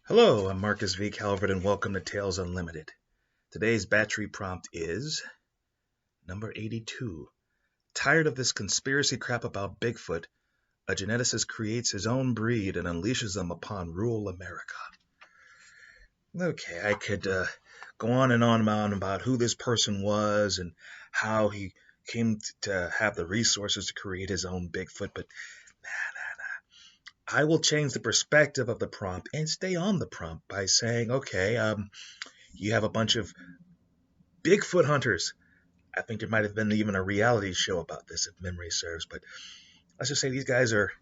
Hello, I'm Marcus V. Calvert, and welcome to Tales Unlimited. Today's battery prompt is number 82. Tired of this conspiracy crap about Bigfoot, a geneticist creates his own breed and unleashes them upon rural America. Okay, I could go on and on about who this person was and how he came to have the resources to create his own Bigfoot, but I will change the perspective of the prompt and stay on the prompt by saying, okay, you have a bunch of Bigfoot hunters. I think there might have been even a reality show about this, if memory serves. But let's just say they're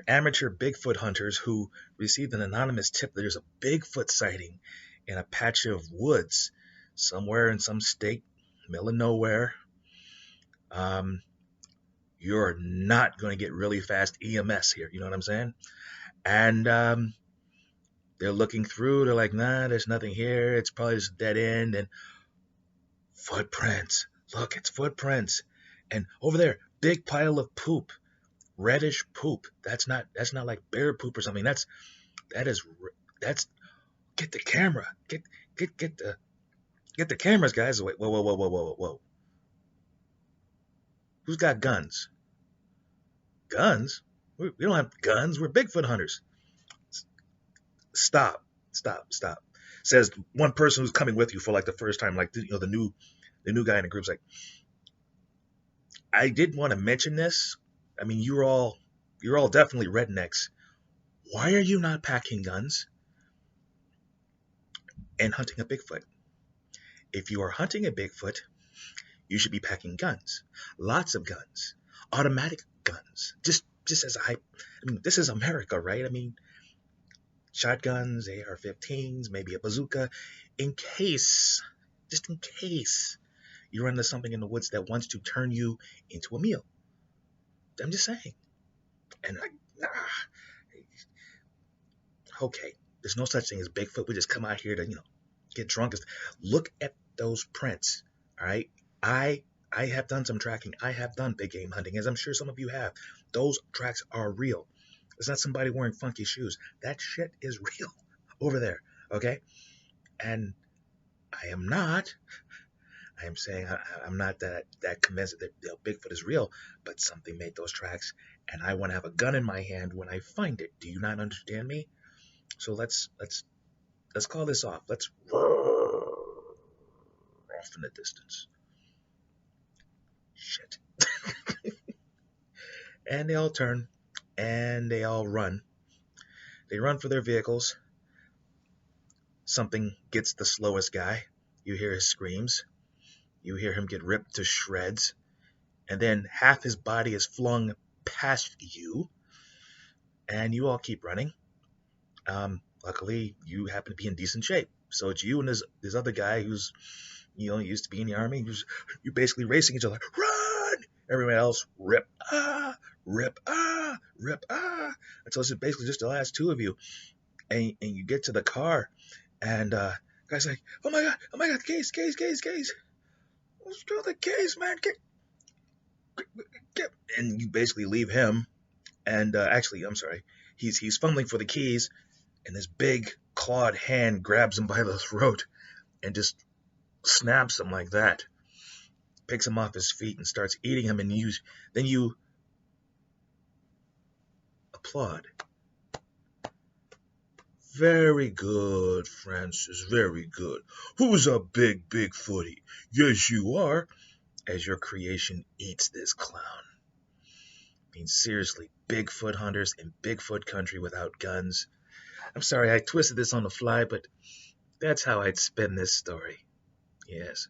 amateur Bigfoot hunters who received an anonymous tip that there's a Bigfoot sighting in a patch of woods somewhere in some state, middle of nowhere. You're not going to get really fast EMS here. You know what I'm saying? And they're looking through. They're like, nah, there's nothing here. It's probably just a dead end. And footprints. Look, it's footprints. And over there, big pile of poop, reddish poop. That's not like bear poop or something. That's get the camera. Get the cameras, guys. Wait, whoa. Who's got guns? Guns? We don't have guns. We're Bigfoot hunters. Stop. Says one person who's coming with you for like the first time, like the new guy in the group's like, I did want to mention this. I mean, you're all definitely rednecks. Why are you not packing guns and hunting a Bigfoot? If you are hunting a Bigfoot, you should be packing guns. Lots of guns. Automatic guns. Just as I mean, this is America, right? I mean, shotguns, AR-15s, maybe a bazooka, just in case you run into something in the woods that wants to turn you into a meal. I'm just saying. And okay, there's no such thing as Bigfoot. We just come out here to, get drunk. Look at those prints, all right? I have done some tracking. I have done big game hunting, as I'm sure some of you have. Those tracks are real. It's not somebody wearing funky shoes. That shit is real over there, okay? And I am saying I'm not that convinced that Bigfoot is real, but something made those tracks, and I want to have a gun in my hand when I find it. Do you not understand me? So let's call this off. Let's roar off in the distance. Shit. And they all turn, and they all run. They run for their vehicles. Something gets the slowest guy. You hear his screams. You hear him get ripped to shreds. And then half his body is flung past you. And you all keep running. Luckily, you happen to be in decent shape. So it's you and this other guy who's, used to be in the army. You're basically racing each other. Run! Everyone else, rip, rip, rip, And so it's basically just the last two of you. And you get to the car. And guy's like, oh my God, case. Let's do the case, man. Get. And you basically leave him. And actually, I'm sorry. He's fumbling for the keys. And this big clawed hand grabs him by the throat and just snaps him like that. Picks him off his feet and starts eating him. And then you applaud. Very good, Francis, very good. Who's a big footy? Yes, you are. As your creation eats this clown. I mean, seriously, Bigfoot hunters in Bigfoot country without guns. I'm sorry, I twisted this on the fly, but that's how I'd spin this story. Yes.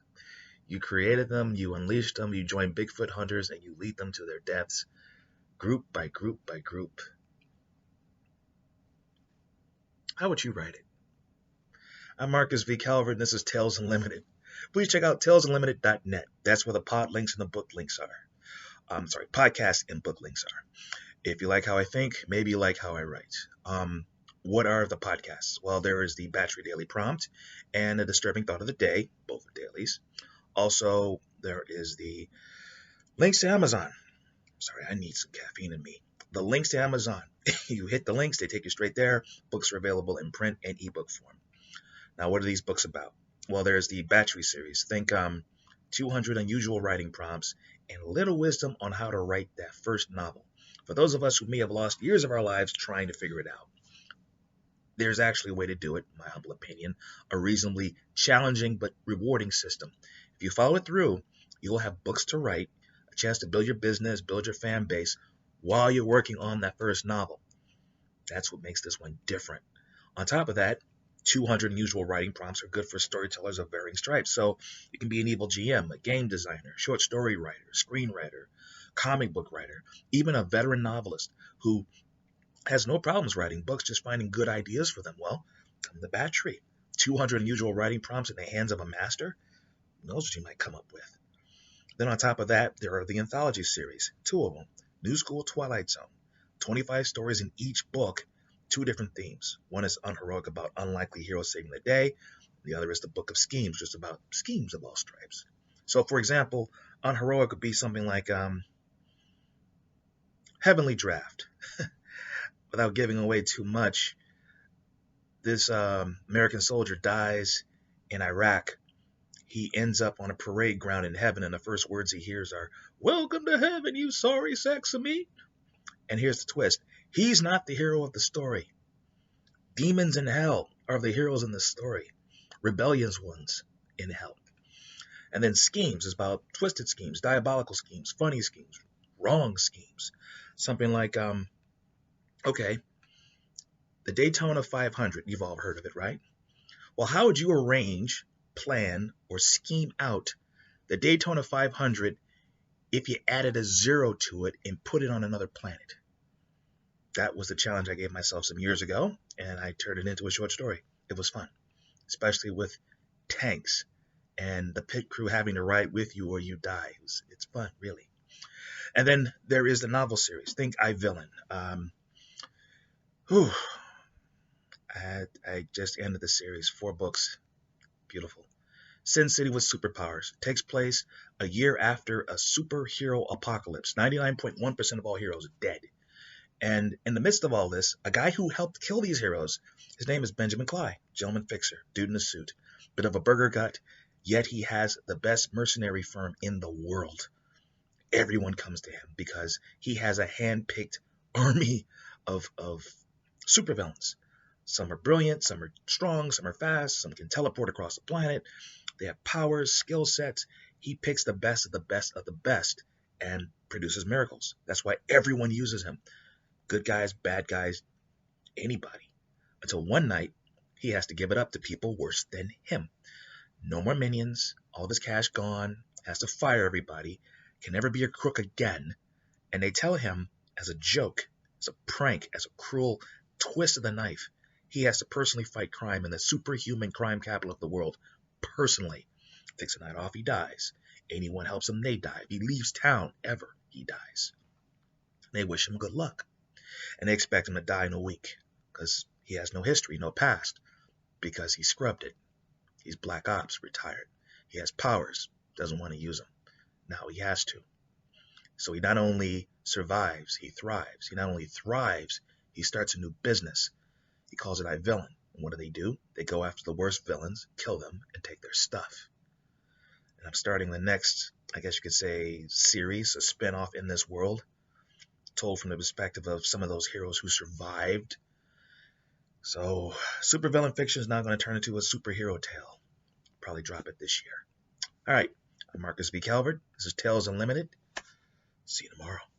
You created them, you unleashed them, you joined Bigfoot hunters, and you lead them to their deaths, group by group by group. How would you write it? I'm Marcus V. Calvert, and this is Tales Unlimited. Please check out talesunlimited.net. That's where the pod links and the book links are. Podcast and book links are. If you like how I think, maybe you like how I write. What are the podcasts? Well, there is the Batchery Daily Prompt and the Disturbing Thought of the Day, both are dailies. Also, there is the links to Amazon. Sorry, I need some caffeine in me. the links to Amazon. You hit the links, they take you straight there. Books are available in print and ebook form. Now, what are these books about? Well, there's the Batchery series. Think 200 unusual writing prompts and little wisdom on how to write that first novel. For those of us who may have lost years of our lives trying to figure it out, there's actually a way to do it, in my humble opinion, a reasonably challenging but rewarding system. If you follow it through, you'll have books to write, a chance to build your business, build your fan base while you're working on that first novel. That's what makes this one different. On top of that, 200 unusual writing prompts are good for storytellers of varying stripes. So you can be an evil GM, a game designer, short story writer, screenwriter, comic book writer, even a veteran novelist who has no problems writing books, just finding good ideas for them. Well, come to Batchery. 200 unusual writing prompts in the hands of a master. Who knows what you might come up with. Then on top of that, there are the anthology series, 2 of them. New School, Twilight Zone. 25 stories in each book, 2 different themes. One is unheroic, about unlikely heroes saving the day. The other is the Book of Schemes, just about schemes of all stripes. So, for example, unheroic would be something like Heavenly Draft. Without giving away too much, this American soldier dies in Iraq. He ends up on a parade ground in heaven, and the first words he hears are, "Welcome to heaven, you sorry sacks of meat." And here's the twist. He's not the hero of the story. Demons in hell are the heroes in the story. Rebellious ones in hell. And then schemes is about twisted schemes, diabolical schemes, funny schemes, wrong schemes. Something like, okay, the Daytona 500, you've all heard of it, right? Well, how would you arrange, plan, or scheme out the Daytona 500 if you added a 0 to it and put it on another planet? That was the challenge I gave myself some years ago, and I turned it into a short story. It was fun, especially with tanks and the pit crew having to ride with you or you die. It's fun, really. And then there is the novel series. Think I Villain. I just ended the series, 4 books. Beautiful. Sin City with superpowers. Takes place a year after a superhero apocalypse. 99.1% of all heroes are dead. And in the midst of all this, a guy who helped kill these heroes, his name is Benjamin Clyde, gentleman fixer, dude in a suit, bit of a burger gut, yet he has the best mercenary firm in the world. Everyone comes to him because he has a hand-picked army of supervillains. Some are brilliant, some are strong, some are fast, some can teleport across the planet. They have powers, skill sets. He picks the best of the best of the best and produces miracles. That's why everyone uses him. Good guys, bad guys, anybody. Until one night, he has to give it up to people worse than him. No more minions, all of his cash gone, has to fire everybody, can never be a crook again. And they tell him, as a joke, as a prank, as a cruel twist of the knife, he has to personally fight crime in the superhuman crime capital of the world. Personally. Takes a night off, he dies. Anyone helps him, they die. If he leaves town, ever, he dies. They wish him good luck. And they expect him to die in a week because he has no history, no past, because he scrubbed it. He's Black Ops, retired. He has powers, doesn't want to use them. Now he has to. So he not only survives, he thrives. He not only thrives, he starts a new business. He calls it I Villain. And what do? They go after the worst villains, kill them, and take their stuff. And I'm starting the next, I guess you could say, series, a spin-off in this world, told from the perspective of some of those heroes who survived. So supervillain fiction is now going to turn into a superhero tale. Probably drop it this year. All right, I'm Marcus B. Calvert. This is Tales Unlimited. See you tomorrow.